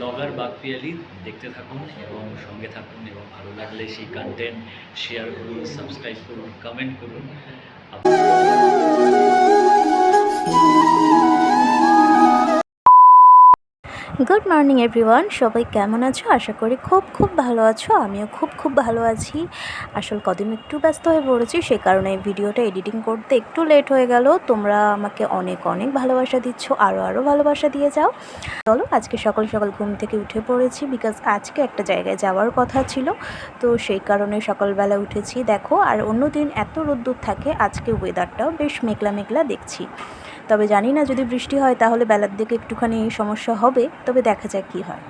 Blogger বাকপিয়ালি দেখতে থাকুন এবং সঙ্গে থাকুন এবং ভালো লাগলে সেই কন্টেন্ট শেয়ার করুন, সাবস্ক্রাইব করুন, কমেন্ট করুন। গুড মর্নিং এভরিওয়ান, সবাই কেমন আছো? আশা করি খুব ভালো আছো। আমিও খুব ভালো আছি। আসল কদিন একটু ব্যস্ত হয়ে পড়েছি, সে কারণে ভিডিওটা এডিটিং করতে একটু লেট হয়ে গেল। তোমরা আমাকে অনেক ভালোবাসা দিচ্ছ, আরও ভালোবাসা দিয়ে যাও। চলো, আজকে সকাল ঘুম থেকে উঠে পড়েছি, বিকজ আজকে একটা জায়গায় যাওয়ার কথা ছিল, তো সেই কারণে সকালবেলা উঠেছি। দেখো, আর অন্য দিন এত রোদ্দুর থাকে, আজকে ওয়েদারটাও বেশ মেঘলা দেখছি। তবে জানি না, যদি বৃষ্টি হয় তাহলে বেলার দিকে একটুখানি সমস্যা হবে, তবে দেখা যাক কী হয়।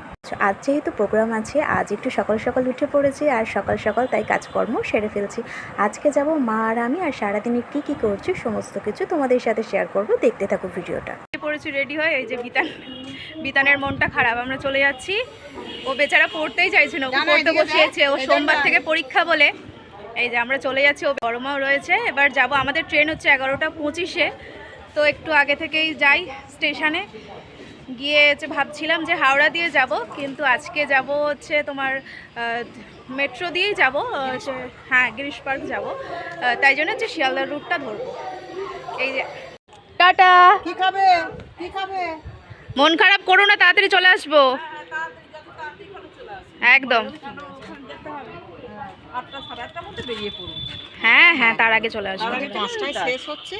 আজ যেহেতু প্রোগ্রাম আছে, আজ একটু সকাল উঠে পড়েছি, আর সকাল তাই কাজকর্ম সেরে ফেলছি। আজকে যাব মা আর আমি, আর সারাদিনে কী করছি সমস্ত কিছু তোমাদের সাথে শেয়ার করব। দেখতে থাকো ভিডিওটা। পড়েছি রেডি হয়ে, এই যে বিতানের মনটা খারাপ, আমরা চলে যাচ্ছি। ও বেচারা পড়তেই চাইছে না, ও পড়তে বসিয়েছে, ও সোমবার থেকে পরীক্ষা বলে। এই যে আমরা চলে যাচ্ছি, ও বড় মাও রয়েছে। এবার যাব, আমাদের ট্রেন হচ্ছে 11:25-এ, তো একটু আগে থেকেই যাই স্টেশনে গিয়ে। ভাবছিলাম যে হাওড়া দিয়ে যাব, কিন্তু আজকে যাব হচ্ছে তোমার মেট্রো দিয়েই যাব, হ্যাঁ গিরিশ পার্ক যাব, তাই জন্য হচ্ছে শিয়ালদার রুটটা ধরবো। এই যে টাটা। কি খাবে? মন খারাপ করো না, তাড়াতাড়ি চলে আসবো একদম। 8:30 মধ্যে বেরিয়ে পড়ুন। হ্যাঁ তার আগে চলে আসবো। 5টায় শেষ হচ্ছে,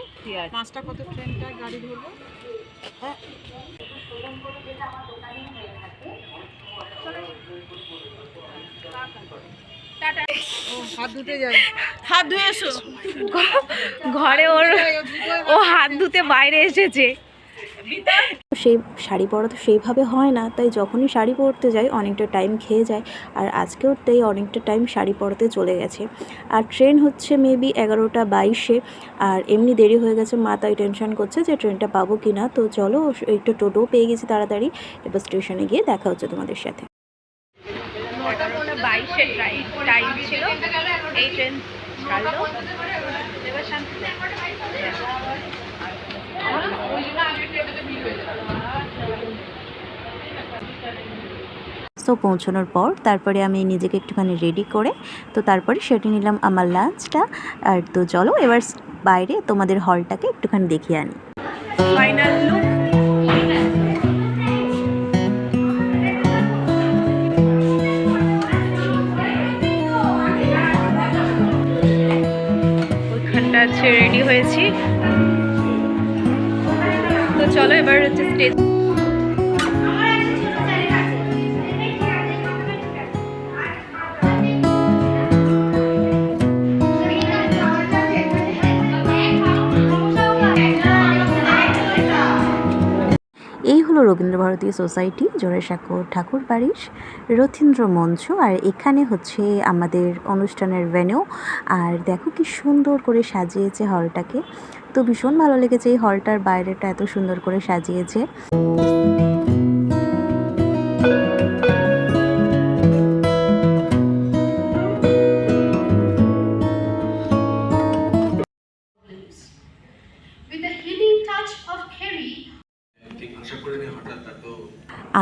5টা কত ট্রেনটা গাড়ি ধরবো। হাত ধুতে যাই, হাত ধুয়ে এসো। ঘরে ও হাত ধুতে বাইরে এসেছে। সেই শাড়ি পরা তো সেইভাবে হয় না, তাই যখনই শাড়ি পরতে যাই অনেকটা টাইম খেয়ে যায়, আর আজকেও তাই অনেকটা টাইম শাড়ি পরতে চলে গেছে। আর ট্রেন হচ্ছে মেবি 11:22-এ, আর এমনি দেরি হয়ে গেছে, মা তাই টেনশন করছে যে ট্রেনটা পাবো কি না। তো চলো, একটু টোটোও পেয়ে গেছি তাড়াতাড়ি। এবার স্টেশনে গিয়ে দেখা হচ্ছে তোমাদের সাথে। 11:22-এর টাইম ছিল, এই ট্রেন ছাড়লো। এবার শান্তি। সো পৌঁছানোর পর তারপরে আমি নিজেকে একটুখানি রেডি করে, তো তারপরে সেরে নিলাম আমার লাঞ্চটা। আর তো চলো এবার বাইরে তোমাদের হলটাকে একটুখানি দেখিয়ে আনি। Final look. ওইখানটা আছে, রেডি হয়েছি, তো চলো এবার হচ্ছে স্টেজ। এই হলো রবীন্দ্রভারতী সোসাইটি, জোড়াসাঁকো ঠাকুর বাড়ির রথীন্দ্র মঞ্চ, আর এখানে হচ্ছে আমাদের অনুষ্ঠানের ভেন্যু। আর দেখো কি সুন্দর করে সাজিয়েছে হলটাকে, তো ভীষণ ভালো লেগেছে এই হলটার বাইরেটা এত সুন্দর করে সাজিয়েছে।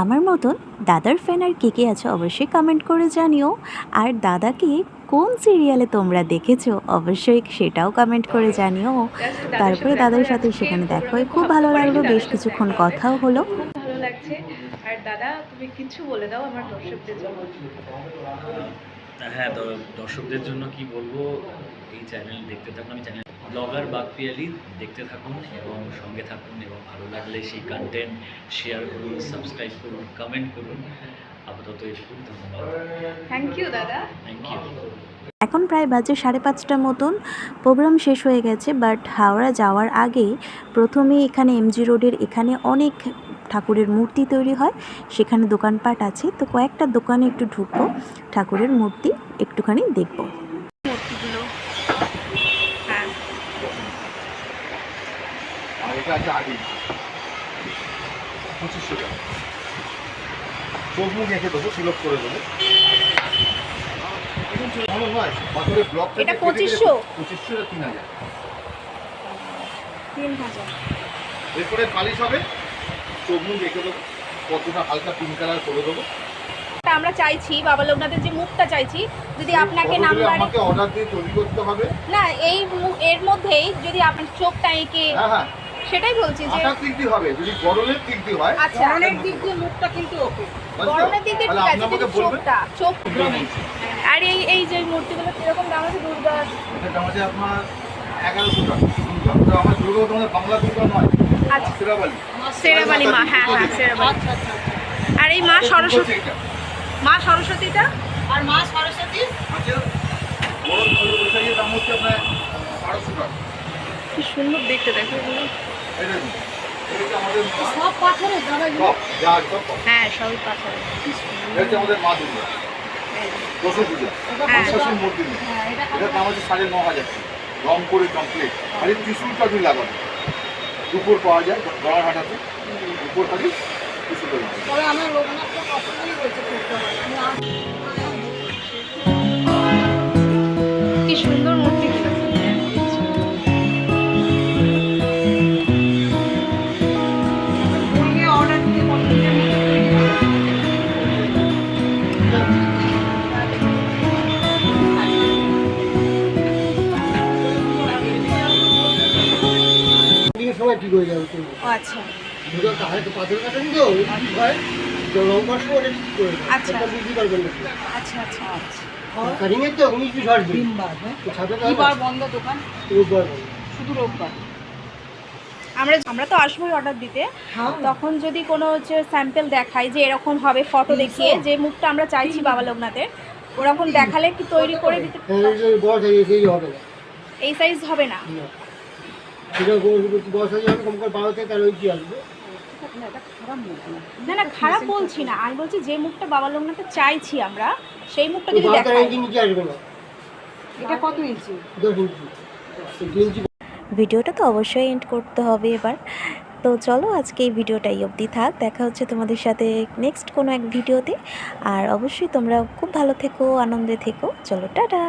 আমার মতন দাদার ফ্যান আর কে আছে অবশ্যই কমেন্ট করে জানিও। আর দাদাকে কোন সিরিয়ালে তোমরা দেখেছো অবশ্যই সেটাও কমেন্ট করে জানিও। তারপরে দাদার সাথে সেখানে দেখা হয়ে খুব ভালো লাগলো, বেশ কিছুক্ষণ কথাও হলো। ভালো লাগছে। আর দাদা, তুমি কিছু বলে দাও আমার দর্শকদের জন্য। হ্যাঁ, দর্শকদের জন্য কি বলবো, এই চ্যানেল দেখতে থাকুন। আমি চ্যানেল ব্লগার বাকপিয়ালি দেখতে থাকুন এবং সঙ্গে থাকুন এবং ভালো লাগলে সেই কন্টেন্ট শেয়ার করুন, সাবস্ক্রাইব করুন, কমেন্ট করুন। আপাতত এটুকুই, ধন্যবাদ। থ্যাংক ইউ দাদা। Thank you. এখন প্রায় বাজে 5:30 মতন, প্রোগ্রাম শেষ হয়ে গেছে। বাট হাওড়া যাওয়ার আগেই প্রথমে এখানে এমজি রোডের এখানে অনেক ঠাকুরের মূর্তি তৈরি হয়, সেখানে দোকানপাট আছে, তো কয়েকটা দোকানে একটু ঢুকবো, ঠাকুরের মূর্তি একটুখানি দেখবো। মূর্তিগুলো, হ্যাঁ এটা আছে আগে 2500 টাকা, চোখ মুখ এঁকে দেবো, সিলক করে দেবো। ভালো নয়, পাথরের ব্লক এটা 2500 3000। 3000। এরপরে পালিশ হবে, চোখ মুখ এঁকে দেবো। কতটা হালকা পিঙ্ক কালার করে দেবো। তা আমরা চাইছি বাবা লোকনাথের যে মুখটা চাইছি, যদি আপনাকে ফটোগুলো নাম্বার আমাকে অর্ডার দিয়ে তৈরি করতে হবে। না এর মধ্যেই যদি আপনার চোখটা এঁকে, হ্যাঁ হ্যাঁ, সেটাই বলছি যে আটার দিক দিয়ে হবে, যদি গরমের দিক দিয়ে হয় আচ্ছা অনেক দিক দিয়ে মুখটা কিন্তু ওকে। বুঝতে? গরমের দিক দিয়ে তাহলে ঠিক আপনি আছে, আমাকে কিন্তু বলবেন। চোখ আর এই যে মূর্তিগুলো কিরকম দাম আছে? দুর্গা এটা দাম আছে আপনার 1100 টাকা। তো আমার দুর্গা তোমাদের বাংলা দুর্গা নয়, আচ্ছা, সেরাবালি। সেরাবালি মা, হ্যাঁ হ্যাঁ সেরাবালি। আচ্ছা আচ্ছা আচ্ছা। আর এই মা সরস্বতী, এটা মা সরস্বতীটা আর মা সরস্বতী আছে বড় বৈশাখীর দাম হচ্ছে আপনার 1200 টাকা। কি সুন্দর দেখতে, দেখো এগুলো। এই দেখুন, এটা হচ্ছে আমাদের মা, সব পাথরের দাদা সব যা সব পাবে। হ্যাঁ সবই পাথর। এটা হচ্ছে আমাদের মা দুর্গা, দশে পূজা, হ্যাঁ। বিশ্বাসের মূর্তি নেই। এটার দাম হচ্ছে 9,500 টাকা, রং করে কমপ্লিট। আর এই ত্রিশুলটা আপনি লাগাবেন, দুপুর পাওয়া যায় গড়াহাটাতে, দুপুর খালি ত্রিশুলটা লাগাবেন। তবে আমার লোকনাথটা পছন্দই হয়েছে করতে হবে। কি সুন্দর মূর্তিগুলো। বইয়ে অর্ডার দিয়ে পছন্দের মতো তৈরি করে। দিনের সময় ঠিক হয়ে যাবে তো। ও আচ্ছা দুটো হাতে পাথর কাটেন তো ওই ঠিক হয়, তো রং করার সময় ওটা ঠিক করে দেয়। আচ্ছা। ওটা বুঝতে পারবেন না। আচ্ছা আচ্ছা আচ্ছা। কাটিং এর তো 19 পিস আসবে। দিনবার, হ্যাঁ। তো ছাপে কি বার বন্ধ দোকান? রোববার বন্ধ। শুধু রোববার। আমরা তো আসবোই অর্ডার দিতে, হ্যাঁ। তখন যদি কোনো হচ্ছে স্যাম্পল দেখাই যে এরকম হবে, ফটো দেখিয়ে যে মুখটা আমরা চাইছি বাবা লোকনাথের, ওরকম দেখালে কি তৈরি করে দিতে? হ্যাঁ, এই যে বড় সাইজ এই হবে না। এই সাইজ হবে না? না। সেটা বড় সাইজ হবে, কম করে 12 থেকে 13 ইঞ্চি আসবে। না না খারাপ বলছি না, আমি বলছি যে মুখটা বাবা লোকনাথের চাইছি আমরা, সেই মুখটা ওই যদি 12 দেখাই। ইঞ্চি নিচে আসবে না, এটা কত ইঞ্চি? 10 ইঞ্চি। 2 ইঞ্চি। ভিডিওটা তো অবশ্যই এন্ড করতে হবে এবার। তো চলো আজকে এই ভিডিওটা এই অবধি থাক, দেখা হচ্ছে তোমাদের সাথে নেক্সট কোনো এক ভিডিওতে। আর অবশ্যই তোমরা খুব ভালো থেকো, আনন্দে থেকো। চলো টাটা।